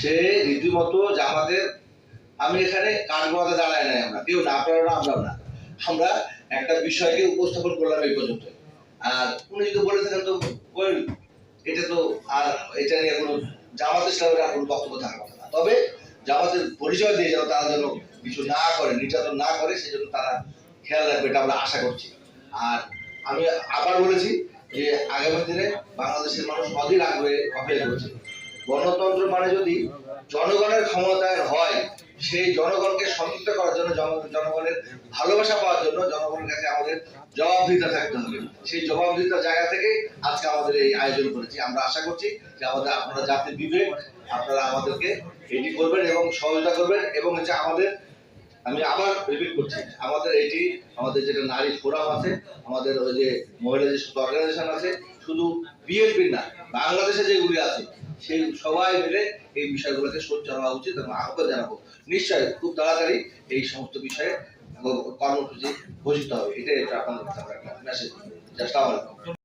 সে রীতিমতো জামাতের, আমি এখানে কান গলাতে দাঁড়াই নাই, আমরা কেউ না, আপনারা না, আমরাও না, আমরা একটা বিষয়কে উপস্থাপন করলাম এই পর্যন্ত। আর উনি যদি বলে থাকেন তো এটা তো আর এটা নিয়ে কোনো জামাত ইসলামের আর কোনো বক্তব্য থাকার কথা না। তবে জামাতের পরিচয় দিয়ে যেন তারা যেন কিছু না করে, নির্যাতন না করে, সেজন্য তারা খেয়াল রাখবে, এটা আমরা আশা করছি। আর আমি আবার বলেছি যে আগামী দিনে বাংলাদেশের মানুষ অধীর আগ্রহে অপেক্ষা করছে। গণতন্ত্র মানে যদি জনগণের ক্ষমতায় হয়, সেই জনগণকে সন্তুষ্ট করার জন্য, জনগণের ভালোবাসা পাওয়ার জন্য জনগণের কাছে আমাদের জবাবদিহিতা থাকতে হবে। সেই জবাবদিহিতার জায়গা থেকে আজকে আমাদের এই আয়োজন করেছি। আমরা আশা করছি যে আপনারা জাতির বিবেক, আপনারা আমাদেরকে এটি করবেন এবং সহযোগিতা করবেন। এবং হচ্ছে আমাদের, আমি আবার রিপিট করছি, আমাদের যেটা নারী ফোরাম আছে, আমাদের ওই যে মহিলা যে অর্গানাইজেশন আছে, শুধু বিএনপি না, বাংলাদেশে যেগুলি আছে সেই সবাই মিলে এই বিষয়গুলোকে সোচ্চার হওয়া উচিত এবং আহ্বান জানাবো। নিশ্চয়ই খুব তাড়াতাড়ি এই সমস্ত বিষয়ে কর্মসূচি ঘোষিত হবে। এটাই আপনাদের মেসেজ। আসসালামু আলাইকুম।